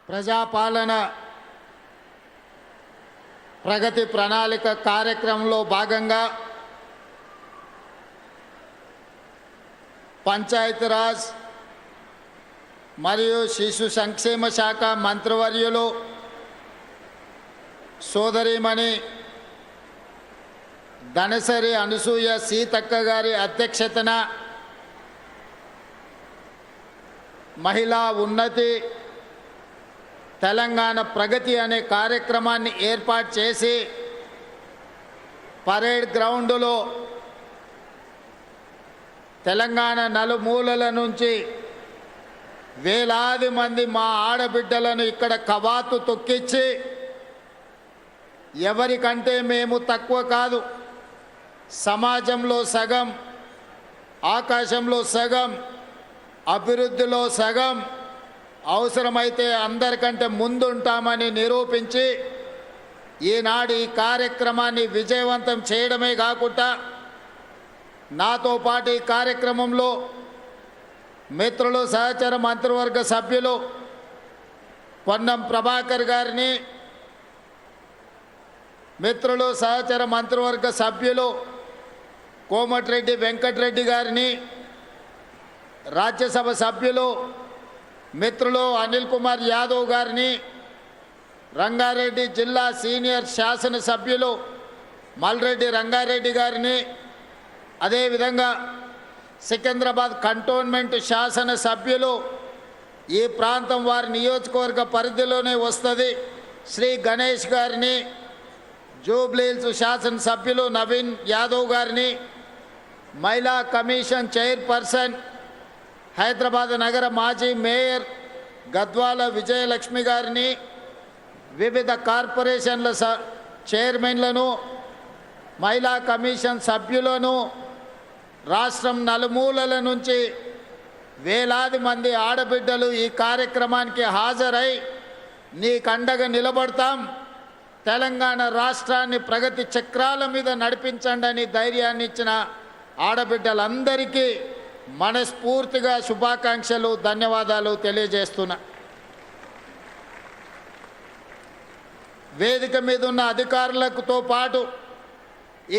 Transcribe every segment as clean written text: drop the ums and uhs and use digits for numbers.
ప్రజాపాలన ప్రగతి ప్రణాళిక కార్యక్రమంలో భాగంగా పంచాయతీరాజ్ మరియు శిశు సంక్షేమ శాఖ మంత్రివర్యులు సోదరిమణి ధనసరి అనసూయ సీతక్క గారి అధ్యక్షతన మహిళా ఉన్నతి తెలంగాణ ప్రగతి అనే కార్యక్రమాన్ని ఏర్పాటు చేసి పరేడ్ గ్రౌండ్లో తెలంగాణ నలుమూలల నుంచి వేలాది మంది మా ఆడబిడ్డలను ఇక్కడ కవాతు తొక్కించి ఎవరికంటే మేము తక్కువ కాదు, సమాజంలో సగం, ఆకాశంలో సగం, అభివృద్ధిలో సగం, అవసరమైతే అందరికంటే ముందుంటామని నిరూపించి ఈనాడు ఈ కార్యక్రమాన్ని విజయవంతం చేయడమే కాకుండా నాతో పాటు ఈ కార్యక్రమంలో మిత్రులు సహచర మంత్రివర్గ సభ్యులు పొన్నం ప్రభాకర్ గారిని, మిత్రులు సహచర మంత్రివర్గ సభ్యులు కోమటిరెడ్డి వెంకటరెడ్డి గారిని, రాజ్యసభ సభ్యులు మిత్రులు అనిల్ కుమార్ యాదవ్ గారిని, రంగారెడ్డి జిల్లా సీనియర్ శాసనసభ్యులు మల్రెడ్డి రంగారెడ్డి గారిని, అదేవిధంగా సికింద్రాబాద్ కంటోన్మెంట్ శాసనసభ్యులు ఈ ప్రాంతం వారి నియోజకవర్గ పరిధిలోనే వస్తుంది శ్రీ గణేష్ గారిని, జూబ్లీహిల్స్ శాసనసభ్యులు నవీన్ యాదవ్ గారిని, మహిళా కమిషన్ చైర్పర్సన్ హైదరాబాద్ నగర మాజీ మేయర్ గద్వాల విజయలక్ష్మి గారిని, వివిధ కార్పొరేషన్ల చైర్మన్లను, మహిళా కమిషన్ సభ్యులను, రాష్ట్రం నలుమూలల నుంచి వేలాది మంది ఆడబిడ్డలు ఈ కార్యక్రమానికి హాజరై నీకండగా నిలబడతాం, తెలంగాణ రాష్ట్రాన్ని ప్రగతి చక్రాల మీద నడిపించండి అని ధైర్యాన్ని ఇచ్చిన ఆడబిడ్డలందరికీ మనస్ఫూర్తిగా శుభాకాంక్షలు, ధన్యవాదాలు తెలియజేస్తున్నా. వేదిక మీద ఉన్న అధికారులతో పాటు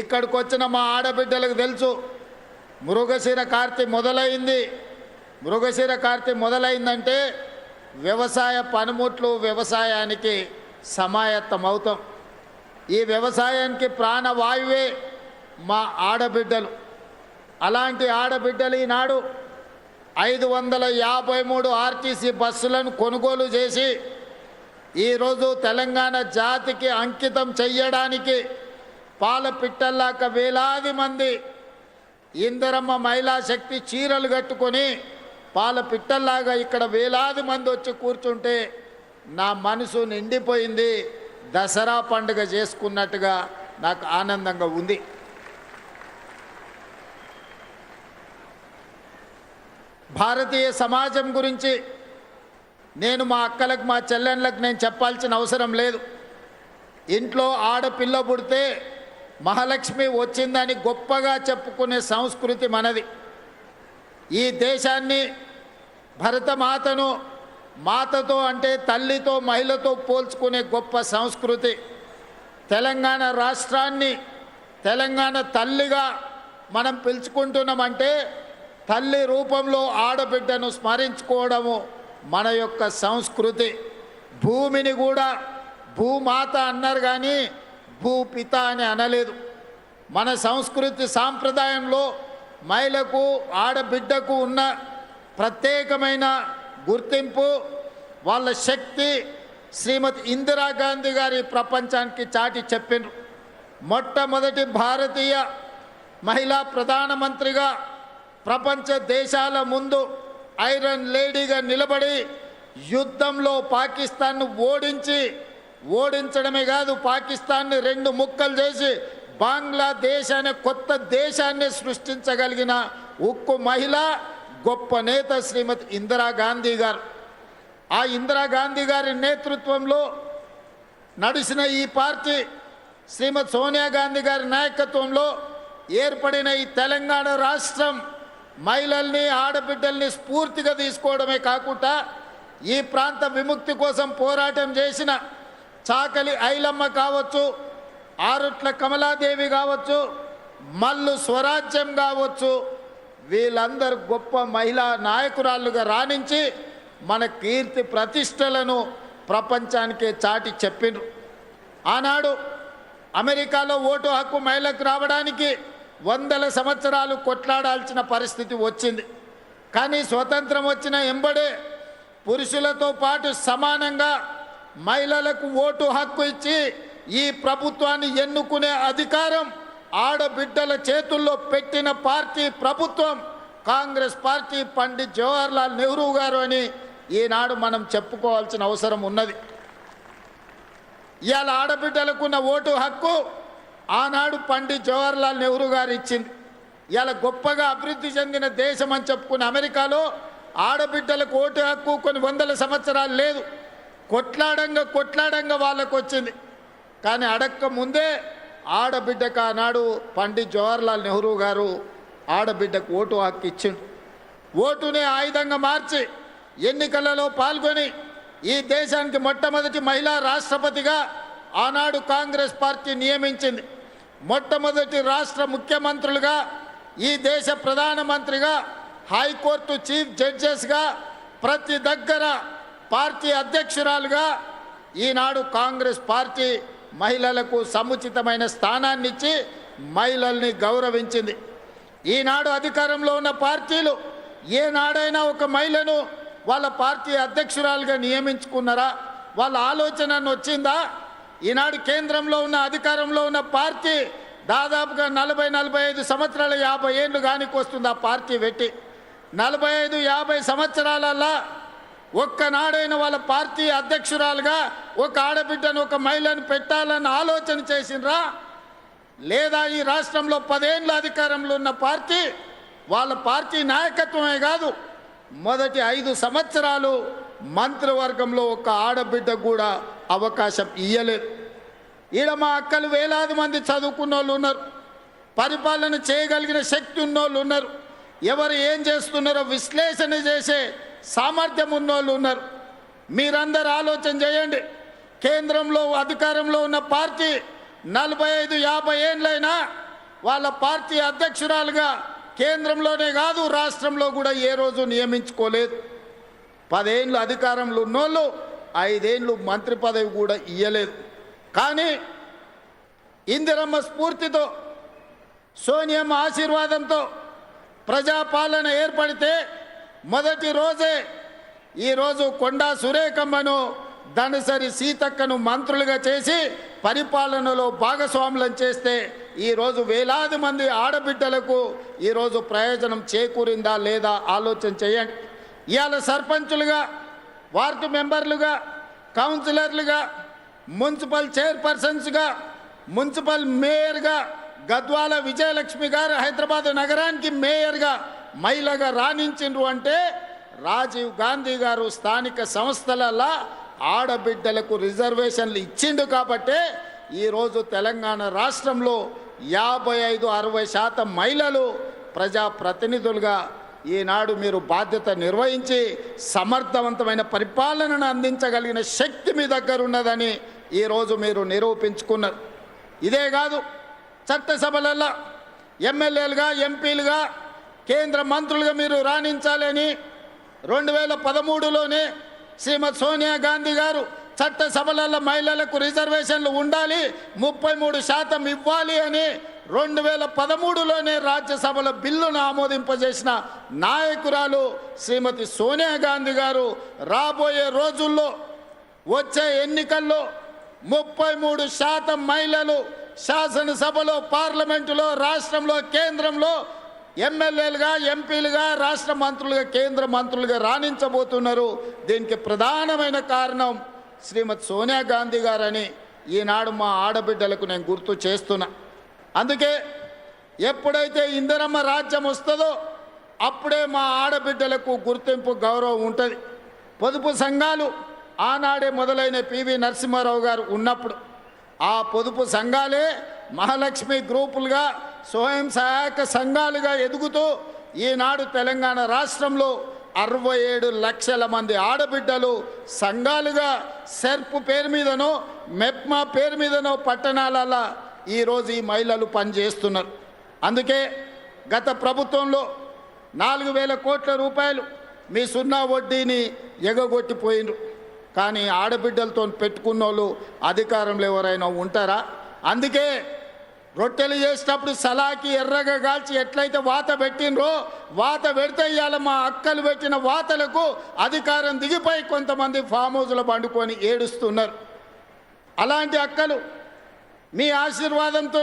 ఇక్కడికి వచ్చిన మా ఆడబిడ్డలకు తెలుసు మృగశిర కార్తె మొదలైంది. మృగశిర కార్తె మొదలైందంటే వ్యవసాయ పనిముట్లు వ్యవసాయానికి సమాయత్తమవుతాం. ఈ వ్యవసాయానికి ప్రాణవాయువే మా ఆడబిడ్డలు. అలాంటి ఆడబిడ్డలు ఈనాడు 553 ఆర్టీసీ బస్సులను కొనుగోలు చేసి ఈరోజు తెలంగాణ జాతికి అంకితం చెయ్యడానికి పాల పిట్టల్లాక వేలాది మంది ఇందిరమ్మ మహిళా శక్తి చీరలు కట్టుకొని పాల పిట్టల్లాగా ఇక్కడ వేలాది మంది వచ్చి కూర్చుంటే నా మనసు నిండిపోయింది. దసరా పండుగ చేసుకున్నట్టుగా నాకు ఆనందంగా ఉంది. భారతీయ సమాజం గురించి నేను మా అక్కలకు మా చెల్లెళ్ళకు నేను చెప్పాల్సిన అవసరం లేదు. ఇంట్లో ఆడపిల్ల పుడితే మహాలక్ష్మి వచ్చిందని గొప్పగా చెప్పుకునే సంస్కృతి మనది. ఈ దేశాన్ని భరతమాతను మాతతో అంటే తల్లితో మహిళతో పోల్చుకునే గొప్ప సంస్కృతి. తెలంగాణ రాష్ట్రాన్ని తెలంగాణ తల్లిగా మనం పిలుచుకుంటున్నామంటే తల్లి రూపంలో ఆడబిడ్డను స్మరించుకోవడము మన యొక్క సంస్కృతి. భూమిని కూడా భూమాత అన్నారు కానీ భూపిత అని అనలేదు. మన సంస్కృతి సాంప్రదాయంలో మహిళకు ఆడబిడ్డకు ఉన్న ప్రత్యేకమైన గుర్తింపు, వాళ్ళ శక్తి శ్రీమతి ఇందిరాగాంధీ గారి ప్రపంచానికి చాటి చెప్పినారు. మొట్టమొదటి భారతీయ మహిళా ప్రధానమంత్రిగా ప్రపంచ దేశాల ముందు ఐరన్ లేడీగా నిలబడి యుద్ధంలో పాకిస్తాన్ను ఓడించడమే కాదు పాకిస్తాన్ని 2 ముక్కలు చేసి బంగ్లాదేశ్ అనే కొత్త దేశాన్ని సృష్టించగలిగిన ఉక్కు మహిళ, గొప్ప నేత శ్రీమతి ఇందిరాగాంధీ గారు. ఆ ఇందిరాగాంధీ గారి నేతృత్వంలో నడిచిన ఈ పార్టీ శ్రీమతి సోనియా గాంధీ గారి నాయకత్వంలో ఏర్పడిన ఈ తెలంగాణ రాష్ట్రం మహిళల్ని ఆడబిడ్డల్ని స్ఫూర్తిగా తీసుకోవడమే కాకుండా ఈ ప్రాంత విముక్తి కోసం పోరాటం చేసిన చాకలి ఐలమ్మ కావచ్చు, ఆరుట్ల కమలాదేవి కావచ్చు, మల్లు స్వరాజ్యం కావచ్చు, వీళ్ళందరూ గొప్ప మహిళా నాయకురాళ్ళుగా రాణించి మన కీర్తి ప్రతిష్టలను ప్రపంచానికే చాటి చెప్పిండ్రు. ఆనాడు అమెరికాలో ఓటు హక్కు మహిళలకు రావడానికి వందల సంవత్సరాలు కొట్లాడాల్సిన పరిస్థితి వచ్చింది. కానీ స్వతంత్రం వచ్చిన ఎంబడే పురుషులతో పాటు సమానంగా మహిళలకు ఓటు హక్కు ఇచ్చి ఈ ప్రభుత్వాన్ని ఎన్నుకునే అధికారం ఆడబిడ్డల చేతుల్లో పెట్టిన పార్టీ ప్రభుత్వం కాంగ్రెస్ పార్టీ. పండిత్ జవహర్లాల్ నెహ్రూ గారు అని ఈనాడు మనం చెప్పుకోవాల్సిన అవసరం ఉన్నది. ఇవాళ ఆడబిడ్డలకున్న ఓటు హక్కు ఆనాడు పండిత్ జవహర్లాల్ నెహ్రూ గారు ఇచ్చింది. ఇవాళ గొప్పగా అభివృద్ధి చెందిన దేశం అని చెప్పుకున్న అమెరికాలో ఆడబిడ్డలకు ఓటు హక్కు కొన్ని వందల సంవత్సరాలు లేదు. కొట్లాడంగా వాళ్ళకు వచ్చింది. కానీ అడక్క ముందే ఆడబిడ్డకు ఆనాడు పండిత్ జవహర్లాల్ నెహ్రూ గారు ఆడబిడ్డకు ఓటు హక్కు ఇచ్చిండు. ఓటునే ఆయుధంగా మార్చి ఎన్నికలలో పాల్గొని ఈ దేశానికి మొట్టమొదటి మహిళా రాష్ట్రపతిగా ఆనాడు కాంగ్రెస్ పార్టీ నియమించింది. మొట్టమొదటి రాష్ట్ర ముఖ్యమంత్రులుగా, ఈ దేశ ప్రధానమంత్రిగా, హైకోర్టు చీఫ్ జడ్జెస్గా, ప్రతి దగ్గర పార్టీ అధ్యక్షురాలుగా ఈనాడు కాంగ్రెస్ పార్టీ మహిళలకు సముచితమైన స్థానాన్ని ఇచ్చి మహిళల్ని గౌరవించింది. ఈనాడు అధికారంలో ఉన్న పార్టీలు ఏనాడైనా ఒక మహిళను వాళ్ళ పార్టీ అధ్యక్షురాలుగా నియమించుకున్నారా? వాళ్ళ ఆలోచన వచ్చిందా? ఈనాడు కేంద్రంలో ఉన్న అధికారంలో ఉన్న పార్టీ దాదాపుగా 40-45 సంవత్సరాల 50 ఏళ్ళు కానికి వస్తుంది. ఆ పార్టీ పెట్టి 45-50 సంవత్సరాలల్లా ఒక్కనాడైన వాళ్ళ పార్టీ అధ్యక్షురాలుగా ఒక ఆడబిడ్డను, ఒక మహిళను పెట్టాలని ఆలోచన చేసినరా? లేదా ఈ రాష్ట్రంలో 10 ఏళ్ళ అధికారంలో ఉన్న పార్టీ వాళ్ళ పార్టీ నాయకత్వమే కాదు, మొదటి 5 సంవత్సరాలు మంత్రివర్గంలో ఒక ఆడబిడ్డ కూడా అవకాశం ఇయ్యలేదు. ఈడ మా అక్కలు వేలాది మంది చదువుకున్న వాళ్ళు ఉన్నారు, పరిపాలన చేయగలిగిన శక్తి ఉన్నోళ్ళు ఉన్నారు, ఎవరు ఏం చేస్తున్నారో విశ్లేషణ చేసే సామర్థ్యం ఉన్నోళ్ళు ఉన్నారు. మీరందరూ ఆలోచన చేయండి. కేంద్రంలో అధికారంలో ఉన్న పార్టీ 45-50 ఏళ్ళైనా వాళ్ళ పార్టీ అధ్యక్షురాలుగా కేంద్రంలోనే కాదు రాష్ట్రంలో కూడా ఏ రోజు నియమించుకోలేదు. 10 ఏళ్ళు అధికారంలో ఉన్నోళ్ళు 5 ఏళ్ళు మంత్రి పదవి కూడా ఇయ్యలేదు. కానీ ఇందిరమ్మ స్ఫూర్తితో, సోనియమ్మ ఆశీర్వాదంతో ప్రజాపాలన ఏర్పడితే మొదటి రోజే ఈరోజు కొండా సురేఖమ్మను, ధనసరి సీతక్కను మంత్రులుగా చేసి పరిపాలనలో భాగస్వాములను చేస్తే ఈరోజు వేలాది మంది ఆడబిడ్డలకు ఈరోజు ప్రయోజనం చేకూరిందా లేదా ఆలోచన చేయండి. ఇవాళ సర్పంచులుగా, వార్డు మెంబర్లుగా, కౌన్సిలర్లుగా, మున్సిపల్ చైర్పర్సన్స్గా, మున్సిపల్ మేయర్గా గద్వాల విజయలక్ష్మి గారు హైదరాబాద్ నగరానికి మేయర్గా మహిళగా రాణించిండ్రు అంటే రాజీవ్ గాంధీ గారు స్థానిక సంస్థలలో ఆడబిడ్డలకు రిజర్వేషన్లు ఇచ్చిండు కాబట్టే ఈరోజు తెలంగాణ రాష్ట్రంలో 55-60% మహిళలు ప్రజాప్రతినిధులుగా ఈనాడు మీరు బాధ్యత నిర్వహించి సమర్థవంతమైన పరిపాలనను అందించగలిగిన శక్తి మీ దగ్గర ఉన్నదని ఈరోజు మీరు నిరూపించుకున్నారు. ఇదే కాదు, చట్టసభలలో ఎమ్మెల్యేలుగా, ఎంపీలుగా, కేంద్ర మంత్రులుగా మీరు రాణించాలని 2013లోనే శ్రీమతి సోనియా గాంధీ గారు చట్టసభలలో మహిళలకు రిజర్వేషన్లు ఉండాలి, 33% ఇవ్వాలి అని 2013లోనే రాజ్యసభలో బిల్లును ఆమోదింపజేసిన నాయకురాలు శ్రీమతి సోనియా గాంధీ గారు రాబోయే రోజుల్లో వచ్చే ఎన్నికల్లో 33% మహిళలు శాసనసభలో, పార్లమెంటులో, రాష్ట్రంలో, కేంద్రంలో ఎమ్మెల్యేలుగా, ఎంపీలుగా, రాష్ట్ర మంత్రులుగా, కేంద్ర మంత్రులుగా రాణించబోతున్నారు. దీనికి ప్రధానమైన కారణం శ్రీమతి సోనియా గాంధీ గారని ఈనాడు మా ఆడబిడ్డలకు నేను గుర్తు చేస్తున్నా. అందుకే ఎప్పుడైతే ఇందిరమ్మ రాజ్యం వస్తుందో అప్పుడే మా ఆడబిడ్డలకు గుర్తింపు, గౌరవం ఉంటుంది. పొదుపు సంఘాలు ఆనాడే మొదలైన పివి నరసింహారావు గారు ఉన్నప్పుడు ఆ పొదుపు సంఘాలే మహాలక్ష్మి గ్రూపులుగా, స్వయం సహాయక సంఘాలుగా ఎదుగుతూ ఈనాడు తెలంగాణ రాష్ట్రంలో 67 లక్షల మంది ఆడబిడ్డలు సంఘాలుగా సెర్ప్ పేరు మీదనో మెప్మా పేరు మీదనో పట్టణాలలో ఈరోజు ఈ మహిళలు పనిచేస్తున్నారు. అందుకే గత ప్రభుత్వంలో 4,000 కోట్ల రూపాయలు మీ సున్నా వడ్డీని ఎగగొట్టిపోయినరు. కానీ ఆడబిడ్డలతో పెట్టుకున్న వాళ్ళు అధికారంలో ఎవరైనా ఉంటారా? అందుకే రొట్టెలు చేసేటప్పుడు సలాకి ఎర్రగా కాల్చి ఎట్లయితే వాత పెట్టినరో వాత పెడితే ఇవాళ మా అక్కలు పెట్టిన వాతలకు అధికారం దిగిపోయి కొంతమంది ఫామ్ హౌస్లో పండుకొని ఏడుస్తున్నారు. అలాంటి అక్కలు మీ ఆశీర్వాదంతో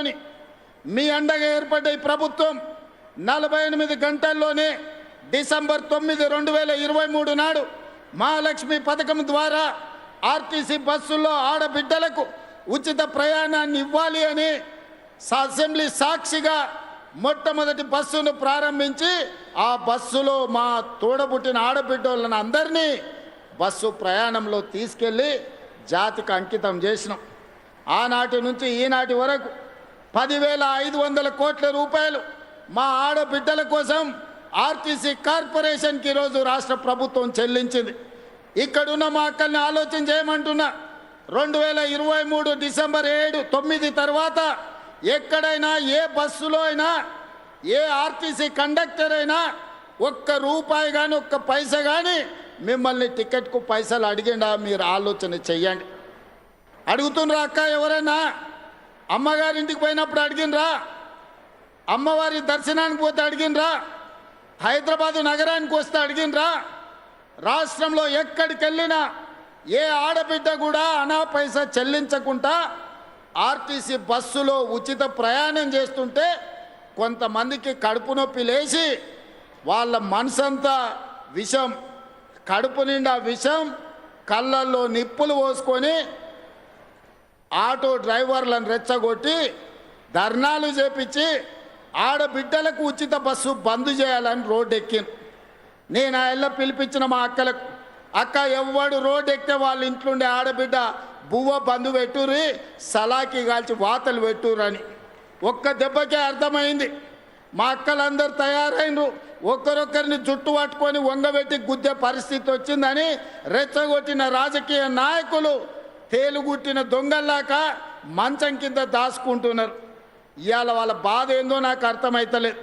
మీ అండగా ఏర్పడ్డ ఈ ప్రభుత్వం 48 గంటల్లోనే డిసెంబర్ 9, 2023 నాడు మహాలక్ష్మి పథకం ద్వారా ఆర్టీసీ బస్సుల్లో ఆడబిడ్డలకు ఉచిత ప్రయాణాన్ని ఇవ్వాలి అని అసెంబ్లీ సాక్షిగా మొట్టమొదటి బస్సును ప్రారంభించి ఆ బస్సులో మా తోడబుట్టిన ఆడబిడ్డలను అందరినీ బస్సు ప్రయాణంలో తీసుకెళ్ళి జాతికి అంకితం చేసినాం. ఆనాటి నుంచి ఈనాటి వరకు 10,500 కోట్ల రూపాయలు మా ఆడబిడ్డల కోసం ఆర్టీసీ కార్పొరేషన్కి ఈరోజు రాష్ట్ర ప్రభుత్వం చెల్లించింది. ఇక్కడున్న మా అక్కల్ని ఆలోచన చేయమంటున్నా. 2023 డిసెంబర్ 7, 9 తర్వాత ఎక్కడైనా ఏ బస్సులో అయినా ఏ ఆర్టీసీ కండక్టర్ అయినా ఒక్క రూపాయి కానీ ఒక్క పైసా కానీ మిమ్మల్ని టికెట్కు పైసలు అడిగిండా? మీరు ఆలోచన చెయ్యండి. అడుగుతుండ్రా అక్క? ఎవరైనా అమ్మగారింటికి పోయినప్పుడు అడిగినరా? అమ్మవారి దర్శనానికి పోతే అడిగినరా? హైదరాబాదు నగరానికి వస్తే అడిగినరా? రాష్ట్రంలో ఎక్కడికి వెళ్ళినా ఏ ఆడబిడ్డ కూడా అనా పైసా చెల్లించకుండా ఆర్టీసీ బస్సులో ఉచిత ప్రయాణం చేస్తుంటే కొంతమందికి కడుపు నొప్పి లేచి వాళ్ళ మనసంతా విషం, కడుపు నిండా విషం, కళ్ళల్లో నిప్పులు పోసుకొని ఆటో డ్రైవర్లను రెచ్చగొట్టి ధర్నాలు చేపించి ఆడబిడ్డలకు ఉచిత బస్సు బంద్ చేయాలని రోడ్డు ఎక్కింది. నేను ఆ ఇళ్ళ పిలిపించిన మా అక్కలకు, అక్క ఎవడు రోడ్డు ఎక్కితే వాళ్ళ ఇంట్లోండే ఆడబిడ్డ బువ్వ బంధు పెట్టుర్రి, సలాకి కాల్చి వాతలు పెట్టుర్రు అని. ఒక్క దెబ్బకే అర్థమైంది. మా అక్కలందరూ తయారైనరు. ఒక్కరొక్కరిని జుట్టు పట్టుకొని వంగబెట్టి గుద్దే పరిస్థితి వచ్చిందని రెచ్చగొట్టిన రాజకీయ నాయకులు తేలుగుట్టిన దొంగల్లాక మంచం కింద దాచుకుంటున్నారు. ఇవాళ వాళ్ళ బాధ ఏందో నాకు అర్థమవుతలేదు.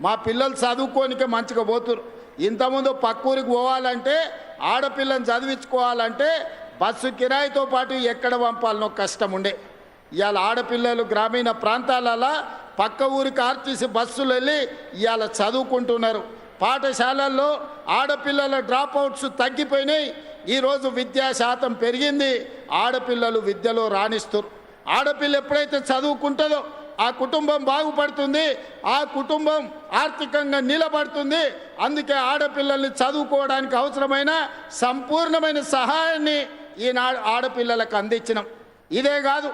మా పిల్లలు చదువుకోనికే మంచిగా పోతురు. ఇంతకుముందు పక్కూరికి పోవాలంటే ఆడపిల్లని చదివించుకోవాలంటే బస్సు కిరాయితో పాటు ఎక్కడ పంపాలనో కష్టం ఉండే. ఇవాళ ఆడపిల్లలు గ్రామీణ ప్రాంతాలలో పక్క ఊరికి ఆర్టీసీ బస్సులు వెళ్ళి ఇవాళ చదువుకుంటున్నారు. పాఠశాలల్లో ఆడపిల్లల డ్రాప్అవుట్స్ తగ్గిపోయినాయి. ఈరోజు విద్యా శాతం పెరిగింది. ఆడపిల్లలు విద్యలో రాణిస్తారు. ఆడపిల్ల ఎప్పుడైతే చదువుకుంటుందో ఆ కుటుంబం బాగుపడుతుంది, ఆ కుటుంబం ఆర్థికంగా నిలబడుతుంది. అందుకే ఆడపిల్లల్ని చదువుకోవడానికి అవసరమైన సంపూర్ణమైన సహాయాన్ని ఈనాడు ఆడపిల్లలకు అందించినాం. ఇదే కాదు,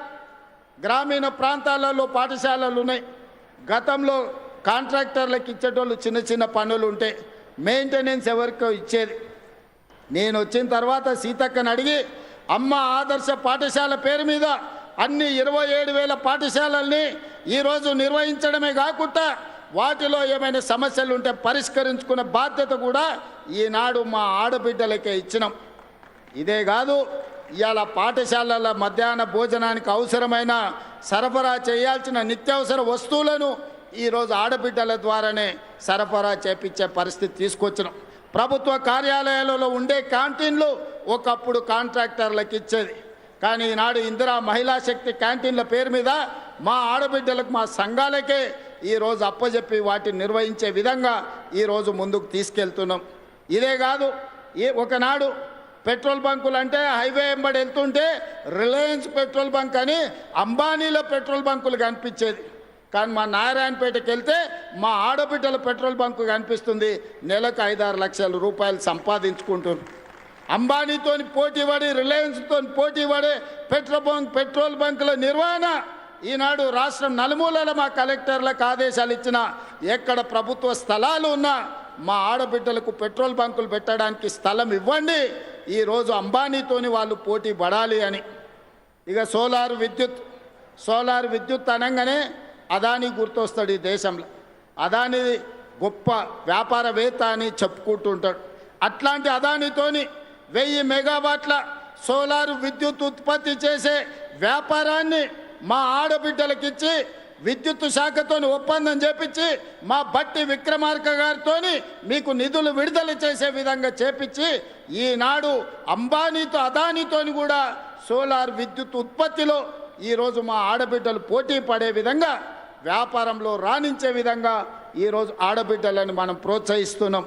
గ్రామీణ ప్రాంతాలలో పాఠశాలలు ఉన్నాయి. గతంలో కాంట్రాక్టర్లకు ఇచ్చేటోళ్ళు చిన్న చిన్న పనులు ఉంటే మెయింటెనెన్స్ ఎవరికో ఇచ్చేది. నేను వచ్చిన తర్వాత సీతక్కని అడిగి అమ్మ ఆదర్శ పాఠశాల పేరు మీద అన్ని 27,000 పాఠశాలల్ని ఈరోజు నిర్వహించడమే కాకుండా వాటిలో ఏమైనా సమస్యలు ఉంటే పరిష్కరించుకునే బాధ్యత కూడా ఈనాడు మా ఆడబిడ్డలకే ఇచ్చినాం. ఇదే కాదు, ఇవాళ పాఠశాలల మధ్యాహ్న భోజనానికి అవసరమైన సరఫరా చేయాల్సిన నిత్యావసర వస్తువులను ఈరోజు ఆడబిడ్డల ద్వారానే సరఫరా చేపించే పరిస్థితి తీసుకొచ్చినాం. ప్రభుత్వ కార్యాలయాలలో ఉండే క్యాంటీన్లు ఒకప్పుడు కాంట్రాక్టర్లకు ఇచ్చేది. కానీ ఈనాడు ఇందిరా మహిళా శక్తి క్యాంటీన్ల పేరు మీద మా ఆడబిడ్డలకు మా సంఘాలకే ఈరోజు అప్పచెప్పి వాటిని నిర్వహించే విధంగా ఈరోజు ముందుకు తీసుకెళ్తున్నాం. ఇదే కాదు, ఒకనాడు పెట్రోల్ బంకులు అంటే హైవే వెంబడి వెళ్తుంటే రిలయన్స్ పెట్రోల్ బంక్ అని అంబానీలో పెట్రోల్ బంకులు కనిపించేది. కానీ మా నారాయణపేటకి వెళ్తే మా ఆడబిడ్డల పెట్రోల్ బంకు కనిపిస్తుంది. నెలకు 5-6 లక్షల రూపాయలు సంపాదించుకుంటున్నారు. అంబానీతో పోటీ పడి రిలయన్స్తో పోటీ పడే పెట్రోల్ బంకుల నిర్వహణ ఈనాడు రాష్ట్రం నలుమూలల మా కలెక్టర్లకు ఆదేశాలు ఇచ్చిన ఎక్కడ ప్రభుత్వ స్థలాలు ఉన్నా మా ఆడబిడ్డలకు పెట్రోల్ బంకులు పెట్టడానికి స్థలం ఇవ్వండి. ఈరోజు అంబానీతోని వాళ్ళు పోటీ పడాలి అని. ఇక సోలార్ విద్యుత్ అనగానే అదానీ గుర్తొస్తాడు ఈ దేశంలో. అదానీ గొప్ప వ్యాపారవేత్త అని చెప్పుకుంటుంటాడు. అట్లాంటి అదానితోని 1000 మెగావాట్ల సోలార్ విద్యుత్ ఉత్పత్తి చేసే వ్యాపారాన్ని మా ఆడబిడ్డలకిచ్చి విద్యుత్ శాఖతో ఒప్పందం చేపించి మా బట్టి విక్రమార్క గారితో మీకు నిధులు విడుదల చేసే విధంగా చేపించి ఈనాడు అంబానీతో అదానితో కూడా సోలార్ విద్యుత్ ఉత్పత్తిలో ఈరోజు మా ఆడబిడ్డలు పోటీ పడే విధంగా వ్యాపారంలో రాణించే విధంగా ఈరోజు ఆడబిడ్డలను మనం ప్రోత్సహిస్తున్నాం.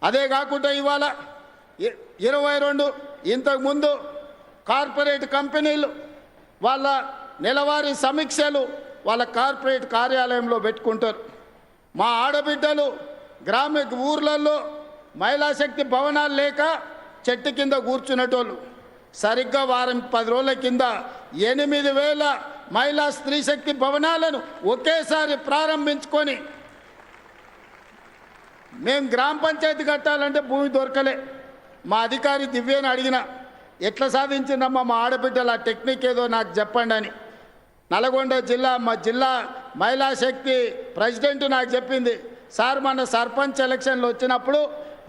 అదే కాకుండా ఇవాళ 22 ఇంతకుముందు కార్పొరేట్ కంపెనీలు వాళ్ళ నెలవారీ సమీక్షలు వాళ్ళ కార్పొరేట్ కార్యాలయంలో పెట్టుకుంటారు. మా ఆడబిడ్డలు ఊర్లలో మహిళా శక్తి భవనాలు లేక చెట్టు కింద కూర్చునేటోళ్ళు సరిగ్గా వారం 10 రోజుల కింద 8000 మహిళా స్త్రీ శక్తి భవనాలను ఒకేసారి ప్రారంభించుకొని మేము గ్రామ పంచాయతీ కట్టాలంటే భూమి దొరకలే. మా అధికారి దివ్యని అడిగిన ఎట్లా సాధించిందమ్మా మా ఆడబిడ్డల టెక్నిక్ ఏదో నాకు చెప్పండి అని. నల్గొండ జిల్లా మా జిల్లా మహిళా శక్తి ప్రెసిడెంట్ నాకు చెప్పింది, సార్ మన సర్పంచ్ ఎలక్షన్లు వచ్చినప్పుడు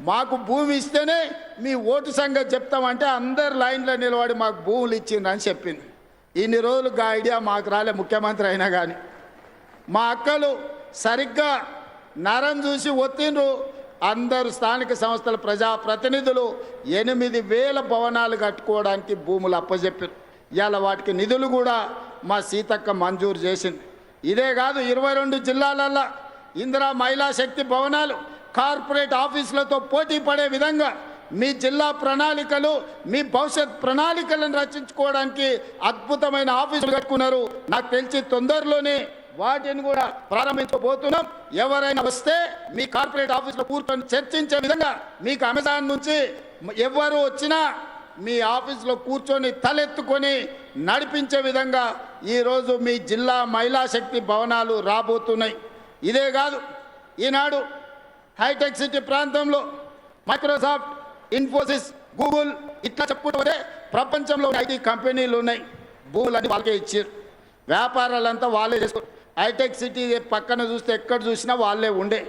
మాకు భూమి ఇస్తేనే మీ ఓటు సంగతి చెప్తామంటే అందరు లైన్లో నిలబడి మాకు భూములు ఇచ్చిండ్రని చెప్పింది. ఇన్ని రోజులు ఆ ఐడియా మాకు రాలే, ముఖ్యమంత్రి అయినా కానీ. మా అక్కలు సరిగ్గా నరం చూసి ఒత్తిండ్రు. అందరు స్థానిక సంస్థల ప్రజాప్రతినిధులు 8000 భవనాలు కట్టుకోవడానికి భూములు అప్పచెప్పారు. ఇవాళ వాటికి నిధులు కూడా మా సీతక్క మంజూరు చేసింది. ఇదే కాదు 22 జిల్లాలల్లో ఇందిరా మహిళా శక్తి భవనాలు కార్పొరేట్ ఆఫీసులతో పోటీ పడే విధంగా మీ జిల్లా ప్రణాళికలు మీ భవిష్యత్ ప్రణాళికలను రచించుకోవడానికి అద్భుతమైన ఆఫీసులు కట్టుకున్నారు. నాకు తెలిసి తొందరలోనే వాటిని కూడా ప్రారంభించబోతున్నాం. ఎవరైనా వస్తే మీ కార్పొరేట్ ఆఫీసులో కూర్చొని చర్చించే విధంగా మీకు అమెజాన్ నుంచి ఎవరు వచ్చినా మీ ఆఫీసులో కూర్చొని తలెత్తుకొని నడిపించే విధంగా ఈరోజు మీ జిల్లా మహిళా శక్తి భవనాలు రాబోతున్నాయి. ఇదే కాదు ఈనాడు హైటెక్ సిటీ ప్రాంతంలో మైక్రోసాఫ్ట్, ఇన్ఫోసిస్, గూగుల్ ఇట్లా చెప్పుకుంటే ప్రపంచంలో ఐటీ కంపెనీలు ఉన్నాయి. భూములన్నీ వాళ్ళకే ఇచ్చారు, వ్యాపారాలంతా వాళ్ళే చేసుకోరు. హైటెక్ సిటీ పక్కన చూస్తే ఎక్కడ చూసినా వాళ్ళే ఉండే.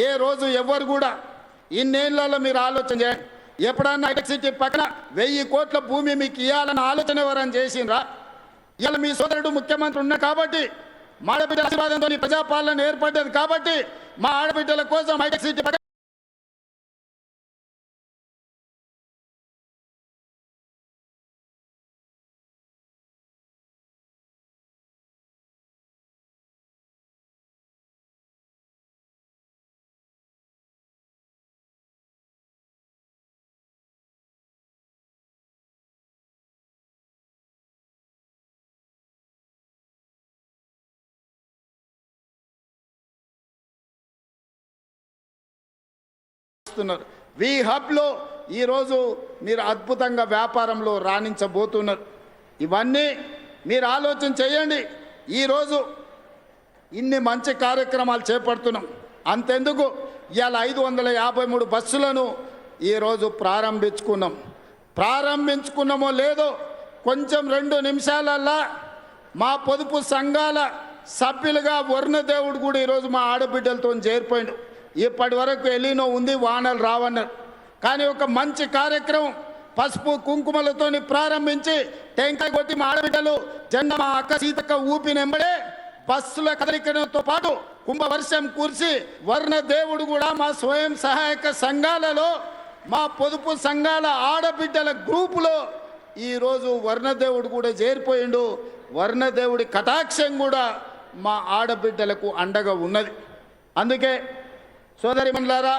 ఏ రోజు ఎవరు కూడా ఇన్నేళ్లలో మీరు ఆలోచన చేయండి, ఎప్పుడన్నా హైటెక్ సిటీ పక్కన 1000 కోట్ల భూమి మీకు ఇవ్వాలని ఆలోచన ఎవరని చేసిండ్రా? ఇవాళ మీ సోదరుడు ముఖ్యమంత్రి ఉన్నా కాబట్టి మా ఆడబిడ్డ ఆశీర్వాదంతో ప్రజాపాలన ఏర్పడ్డది కాబట్టి మా ఆడబిడ్డల కోసం హైటెక్ సిటీ పక్కన వి హబ్లో ఈరోజు మీరు అద్భుతంగా వ్యాపారంలో రాణించబోతున్నారు. ఇవన్నీ మీరు ఆలోచన చేయండి. ఈరోజు ఇన్ని మంచి కార్యక్రమాలు చేపడుతున్నాం. అంతెందుకు ఇవాళ 553 బస్సులను ఈరోజు ప్రారంభించుకున్నామో లేదో కొంచెం 2 నిమిషాలల్లా మా పొదుపు సంఘాల సభ్యులుగా వర్ణదేవుడు కూడా ఈరోజు మా ఆడబిడ్డలతో చేరిపోయిండు. ఇప్పటి వరకు ఎలినో ఉంది, వానలు రావన్నారు. కానీ ఒక మంచి కార్యక్రమం పసుపు కుంకుమలతోని ప్రారంభించి టెంకాయ కొట్టి మా ఆడబిడ్డలు జెండా మా అక్క సీతక్క ఊపినెంబడే బస్సుల కదలికతో పాటు కుంభవర్షం కురిసి వర్ణదేవుడు కూడా మా స్వయం సహాయక సంఘాలలో మా పొదుపు సంఘాల ఆడబిడ్డల గ్రూపులో ఈరోజు వర్ణదేవుడు కూడా చేరిపోయిండు. వర్ణదేవుడి కటాక్షం కూడా మా ఆడబిడ్డలకు అండగా ఉన్నది. అందుకే సోదరి మండలారా,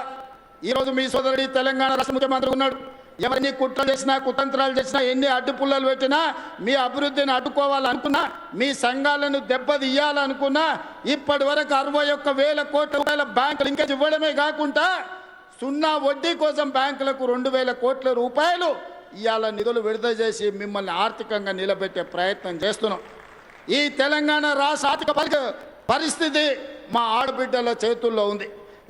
ఈరోజు మీ సోదరుడి తెలంగాణ రాష్ట్ర ముఖ్యమంత్రి ఉన్నాడు. ఎవరిని కుట్రలు చేసినా కుతంత్రాలు చేసినా ఎన్ని అడ్డుపుల్లలు పెట్టినా మీ అభివృద్ధిని అడ్డుకోవాలనుకున్నా మీ సంఘాలను దెబ్బతీయాలనుకున్నా ఇప్పటి వరకు 61,000 కోట్ల రూపాయల బ్యాంకు లింకేజ్ ఇవ్వడమే కాకుండా 0 వడ్డీ కోసం బ్యాంకులకు 2,000 కోట్ల రూపాయలు ఇవాళ నిధులు విడుదల చేసి మిమ్మల్ని ఆర్థికంగా నిలబెట్టే ప్రయత్నం చేస్తున్నాం. ఈ తెలంగాణ రాష్ట్ర ఆర్థిక పరిస్థితి మా ఆడబిడ్డల చేతుల్లో ఉంది.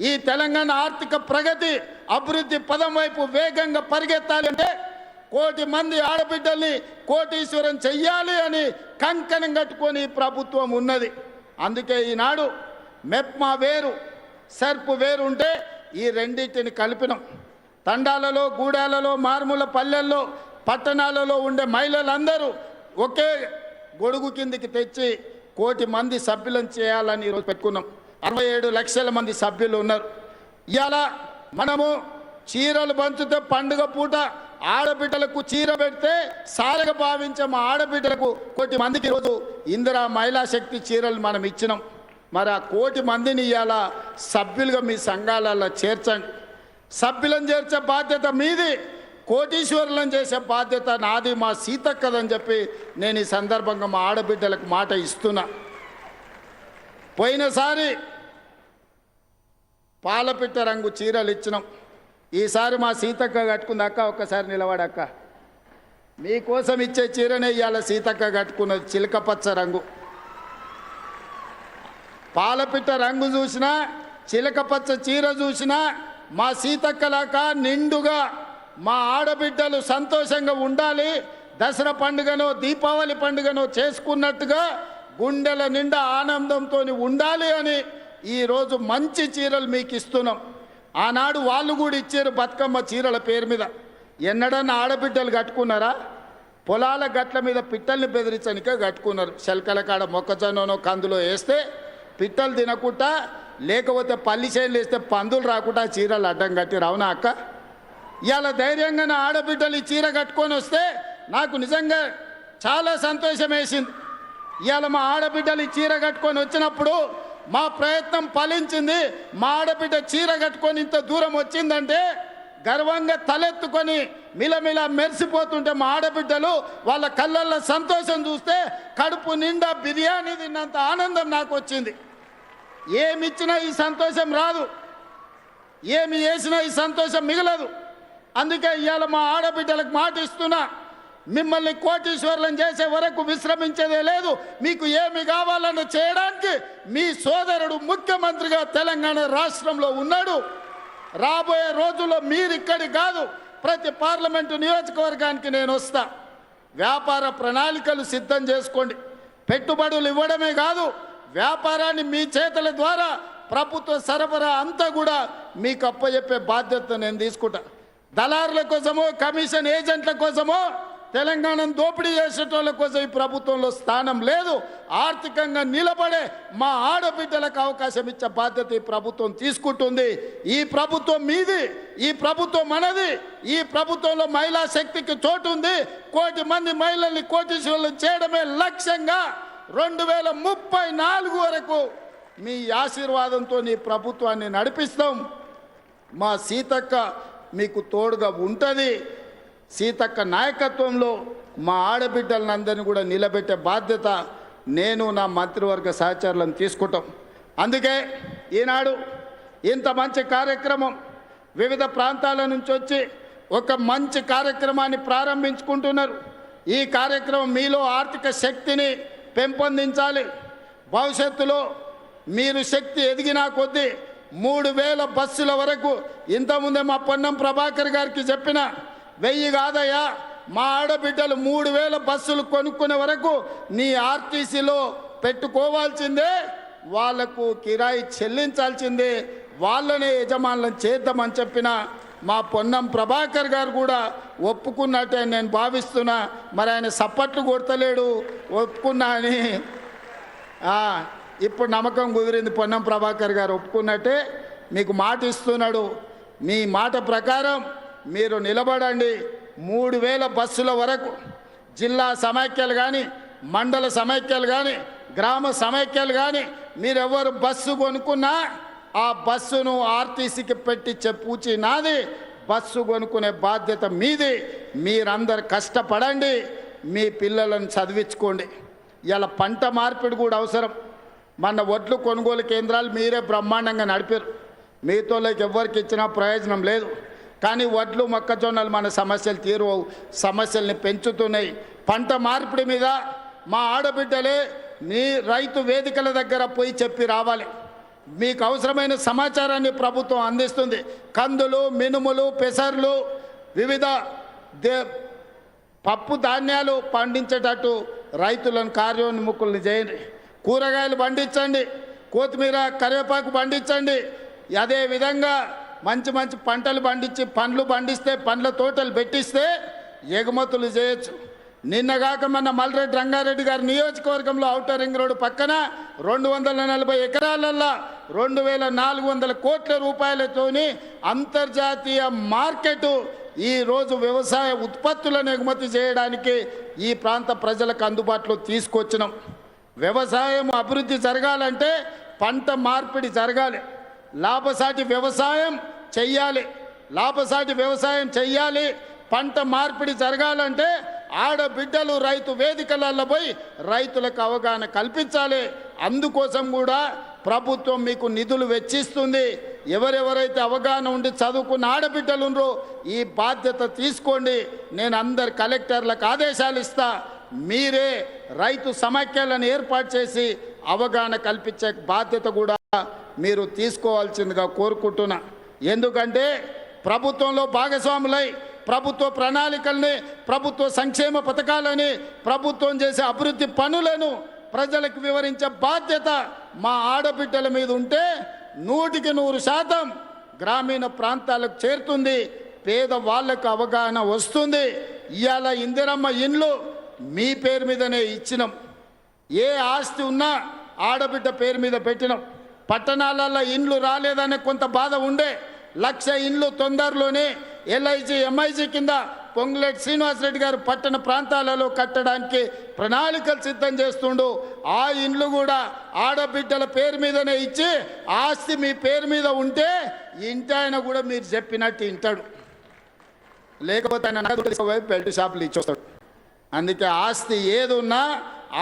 ఈ తెలంగాణ ఆర్థిక ప్రగతి అభివృద్ధి పదం వైపు వేగంగా పరిగెత్తాలంటే 1 కోటి మంది ఆడబిడ్డల్ని కోటీశ్వరం చెయ్యాలి అని కంకణం కట్టుకొని ప్రభుత్వం ఉన్నది. అందుకే ఈనాడు మెప్మా వేరు, సెర్ప్ వేరు ఉంటే ఈ రెండింటిని కలిపినాం. తండాలలో, గూడాలలో, మారుమూల పల్లెల్లో, పట్టణాలలో ఉండే మహిళలందరూ ఒకే గొడుగు కిందికి తెచ్చి 1 కోటి మంది సభ్యులను చేయాలని ఈరోజు పెట్టుకున్నాం. 67 లక్షల మంది సభ్యులు ఉన్నారు. ఇవాళ మనము చీరలు పంచితే పండుగ పూట ఆడబిడ్డలకు చీర పెడితే సారగా భావించే మా ఆడబిడ్డలకు 1 కోటి మందికి ఈరోజు ఇందిరా మహిళా శక్తి చీరలు మనం ఇచ్చినాం. మరి ఆ 1 కోటి మందిని ఇవాళ సభ్యులుగా మీ సంఘాలలో చేర్చండి. సభ్యులను చేర్చే బాధ్యత మీది, కోటీశ్వరులను చేసే బాధ్యత నాది, మా సీతక్కదని చెప్పి నేను ఈ సందర్భంగా మా ఆడబిడ్డలకు మాట ఇస్తున్నా. పోయినసారి పాలపిట్ట రంగు చీరలు ఇచ్చినాం. ఈసారి మా సీతక్క కట్టుకుంది. అక్క ఒక్కసారి నిలబడక్క, మీకోసం ఇచ్చే చీరనే ఇవాళ సీతక్క కట్టుకున్నది, చిలకపచ్చ రంగు. పాలపిట్ట రంగు చూసినా, చిలకపచ్చ చీర చూసినా మా సీతక్కలాక నిండుగా మా ఆడబిడ్డలు సంతోషంగా ఉండాలి, దసరా పండుగనో దీపావళి పండుగనో చేసుకున్నట్టుగా గుండెల నిండా ఆనందంతో ఉండాలి అని ఈరోజు మంచి చీరలు మీకు ఇస్తున్నాం. ఆనాడు వాళ్ళు కూడా ఇచ్చారు బతుకమ్మ చీరల పేరు మీద. ఎన్నడన్నా ఆడబిడ్డలు కట్టుకున్నారా? పొలాల గట్ల మీద పిట్టల్ని బెదిరించనికే కట్టుకున్నారు. శల్కల కాడ మొక్కజొన్ననో కందులో వేస్తే పిట్టలు తినకుండా, లేకపోతే పల్లి చేనులు వేస్తే పందులు రాకుండా చీరలు అడ్డం కట్టిరు. అవునా అక్క? ఇవాళ ధైర్యంగా నా ఆడబిడ్డలు ఈ చీర కట్టుకొని వస్తే నాకు నిజంగా చాలా సంతోషం వేసింది. ఇవాళ మా ఆడబిడ్డలు ఈ చీర కట్టుకొని వచ్చినప్పుడు మా ప్రయత్నం ఫలించింది. మా ఆడబిడ్డ చీర కట్టుకొని ఇంత దూరం వచ్చిందంటే గర్వంగా తలెత్తుకొని మిలమిల మెరిసిపోతుంటే మా ఆడబిడ్డలు వాళ్ళ కళ్ళల్లో సంతోషం చూస్తే కడుపు నిండా బిర్యానీ తిన్నంత ఆనందం నాకు వచ్చింది. ఏమిచ్చినా ఈ సంతోషం రాదు, ఏమి చేసినా ఈ సంతోషం మిగలదు. అందుకే ఇవాళ మా ఆడబిడ్డలకు మాట ఇస్తున్నా, మిమ్మల్ని కోటీశ్వరులను చేసే వరకు విశ్రమించేదే లేదు. మీకు ఏమి కావాలని చేయడానికి మీ సోదరుడు ముఖ్యమంత్రిగా తెలంగాణ రాష్ట్రంలో ఉన్నాడు. రాబోయే రోజుల్లో మీరు ఇక్కడి కాదు, ప్రతి పార్లమెంటు నియోజకవర్గానికి నేను వస్తా. వ్యాపార ప్రణాళికలు సిద్ధం చేసుకోండి. పెట్టుబడులు ఇవ్వడమే కాదు, వ్యాపారాన్ని మీ చేతుల ద్వారా ప్రభుత్వ సరఫరా అంతా కూడా మీకు అప్పచెప్పే బాధ్యత నేను తీసుకుంటా. దళారుల కోసమో, కమిషన్ ఏజెంట్ల కోసమో, తెలంగాణను దోపిడీ చేసేటోళ్ళ కోసం ఈ ప్రభుత్వంలో స్థానం లేదు. ఆర్థికంగా నిలబడే మా ఆడబిడ్డలకు అవకాశం ఇచ్చే బాధ్యత ఈ ప్రభుత్వం తీసుకుంటుంది. ఈ ప్రభుత్వం మీది, ఈ ప్రభుత్వం మనది. ఈ ప్రభుత్వంలో మహిళా శక్తికి చోటు ఉంది. 1 కోటి మంది మహిళల్ని కోటీశ్వరులు చేయడమే లక్ష్యంగా 2034 వరకు మీ ఆశీర్వాదంతో ఈ ప్రభుత్వాన్ని నడిపిస్తాం. మా సీతక్క మీకు తోడుగా ఉంటుంది. సీతక్క నాయకత్వంలో మా ఆడబిడ్డలందరినీ కూడా నిలబెట్టే బాధ్యత నేను నా మంత్రివర్గ సహచరులను తీసుకుంటాం. అందుకే ఈనాడు ఇంత మంచి కార్యక్రమం వివిధ ప్రాంతాల నుంచి వచ్చి ఒక మంచి కార్యక్రమాన్ని ప్రారంభించుకుంటున్నారు. ఈ కార్యక్రమం మీలో ఆర్థిక శక్తిని పెంపొందించాలి. భవిష్యత్తులో మీరు శక్తి ఎదిగినా కొద్దీ 3000 బస్సుల వరకు, ఇంతకుముందే మా పొన్నం ప్రభాకర్ గారికి చెప్పిన 1000 కాదయ్యా, మా ఆడబిడ్డలు 3000 బస్సులు కొనుక్కునే వరకు నీ ఆర్టీసీలో పెట్టుకోవాల్సిందే, వాళ్లకు కిరాయి చెల్లించాల్సిందే, వాళ్ళనే యజమానులను చేద్దామని చెప్పిన మా పొన్నం ప్రభాకర్ గారు కూడా ఒప్పుకున్నట్టే నేను భావిస్తున్నా. మరి ఆయన సప్పట్లు కొడతలేడు, ఒప్పుకున్నా అని ఇప్పుడు నమ్మకం కుదిరింది. పొన్నం ప్రభాకర్ గారు ఒప్పుకున్నట్టే మీకు మాట ఇస్తున్నాడు. మీ మాట ప్రకారం మీరు నిలబడండి. 3000 బస్సుల వరకు జిల్లా సమైక్యాలు కానీ, మండల సమైక్యాలు కానీ, గ్రామ సమైక్యాలు కానీ మీరెవరు బస్సు కొనుక్కున్నా ఆ బస్సును ఆర్టీసీకి పెట్టించే పూచి నాది. బస్సు కొనుక్కునే బాధ్యత మీది. మీరందరు కష్టపడండి, మీ పిల్లలను చదివించుకోండి. ఇలా పంట మార్పిడి కూడా అవసరం. మన వడ్లు కొనుగోలు కేంద్రాలు మీరే బ్రహ్మాండంగా నడిపారు. మీతోళ్ళకి ఎవరికి ఇచ్చినా ప్రయోజనం లేదు. కానీ వడ్లు, మొక్కజొన్నలు మన సమస్యలు తీరువవు, సమస్యల్ని పెంచుతున్నాయి. పంట మార్పిడి మీద మా ఆడబిడ్డలే నీ రైతు వేదికల దగ్గర పోయి చెప్పి రావాలి. మీకు అవసరమైన సమాచారాన్ని ప్రభుత్వం అందిస్తుంది. కందులు, మినుములు, పెసర్లు, వివిధ పప్పు ధాన్యాలు పండించేటట్టు రైతులను కార్యోన్ముఖులను చేయండి. కూరగాయలు పండించండి, కొత్తిమీర, కరివేపాకు పండించండి. అదేవిధంగా మంచి మంచి పంటలు పండించి పండ్లు పండిస్తే పండ్ల తోటలు పెట్టిస్తే ఎగుమతులు చేయొచ్చు. నిన్నగాక మన మల్రెడ్డి రంగారెడ్డి గారి నియోజకవర్గంలో ఔటర్ రింగ్ రోడ్డు పక్కన 240 ఎకరాలల్లో 2400 కోట్ల రూపాయలతోని అంతర్జాతీయ మార్కెట్ ఈరోజు వ్యవసాయ ఉత్పత్తులను ఎగుమతి చేయడానికి ఈ ప్రాంత ప్రజలకు అందుబాటులో తీసుకొచ్చినాం. వ్యవసాయం అభివృద్ధి జరగాలంటే పంట మార్పిడి జరగాలి, లాభసాటి వ్యవసాయం చెయ్యాలి. పంట మార్పిడి జరగాలంటే ఆడబిడ్డలు రైతు వేదికలలో పోయి రైతులకు అవగాహన కల్పించాలి. అందుకోసం కూడా ప్రభుత్వం మీకు నిధులు వెచ్చిస్తుంది. ఎవరెవరైతే అవగాహన ఉండి చదువుకున్న ఆడబిడ్డలు ఉన్నారో ఈ బాధ్యత తీసుకోండి. నేను అందరు కలెక్టర్లకు ఆదేశాలు ఇస్తా. మీరే రైతు సమైక్యాలను ఏర్పాటు చేసి అవగాహన కల్పించే బాధ్యత కూడా మీరు తీసుకోవాల్సిందిగా కోరుకుంటున్నా. ఎందుకంటే ప్రభుత్వంలో భాగస్వాములై ప్రభుత్వ ప్రణాళికల్ని, ప్రభుత్వ సంక్షేమ పథకాలని, ప్రభుత్వం చేసే అభివృద్ధి పనులను ప్రజలకు వివరించే బాధ్యత మా ఆడబిడ్డల మీద ఉంటే 100% గ్రామీణ ప్రాంతాలకు చేరుతుంది, పేదవాళ్లకు అవగాహన వస్తుంది. ఇవాళ ఇందిరమ్మ ఇండ్లు మీ పేరు మీదనే ఇచ్చినాం. ఏ ఆస్తి ఉన్నా ఆడబిడ్డ పేరు మీద పెట్టినాం. పట్టణాలలో ఇండ్లు రాలేదనే కొంత బాధ ఉండే. 1,00,000 ఇండ్లు తొందరలోనే LIG MIG కింద పొంగులేటి శ్రీనివాసరెడ్డి గారు పట్టణ ప్రాంతాలలో కట్టడానికి ప్రణాళికలు సిద్ధం చేస్తుండు. ఆ ఇండ్లు కూడా ఆడబిడ్డల పేరు మీదనే ఇచ్చి ఆస్తి మీ పేరు మీద ఉంటే ఇంటి ఆయన కూడా మీరు చెప్పినట్టు వింటాడు, లేకపోతే ఆయన నగదు బెల్ట్ షాపులు ఇచ్చొస్తాడు. అందుకే ఆస్తి ఏది ఉన్నా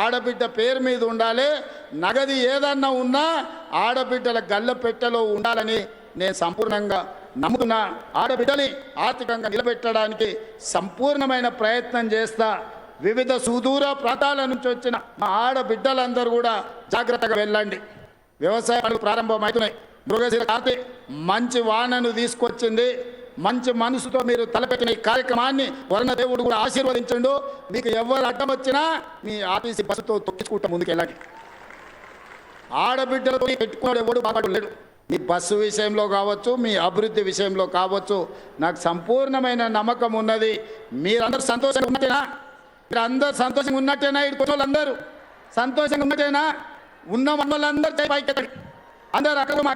ఆడబిడ్డ పేరు మీద ఉండాలి. నగది ఏదన్నా ఉన్నా ఆడబిడ్డల గల్ల పెట్టెలో ఉండాలని నేను సంపూర్ణంగా నమ్ముతున్నా. ఆడబిడ్డని ఆర్థికంగా నిలబెట్టడానికి సంపూర్ణమైన ప్రయత్నం చేస్తా. వివిధ సుదూర ప్రాంతాల నుంచి వచ్చిన మా ఆడబిడ్డలందరూ కూడా జాగ్రత్తగా వెళ్ళండి. వ్యవసాయ పనులు ప్రారంభమవుతున్నాయి. మృగశిర కార్తె మంచి వానను తీసుకొచ్చింది. మంచి మనసుతో మీరు తలపెట్టిన ఈ కార్యక్రమాన్ని వరుణదేవుడు కూడా ఆశీర్వదించండు. మీకు ఎవరు అడ్డం వచ్చినా మీ ఆర్టీసీ బస్సుతో తొక్కించుకుంటూ ముందుకు వెళ్ళండి. ఆడబిడ్డలతో పెట్టుకున్నాడు ఎవడు బాబాడు లేడు. మీ బస్సు విషయంలో కావచ్చు, మీ అభివృద్ధి విషయంలో కావచ్చు, నాకు సంపూర్ణమైన నమ్మకం ఉన్నది. మీరందరూ సంతోషంగా ఉన్నట్టేనా? ఇటు వాళ్ళందరూ సంతోషంగా ఉన్నట్టేనా? ఉన్న వాళ్ళందరూ పైకి అందరూ అక్కడ కూడా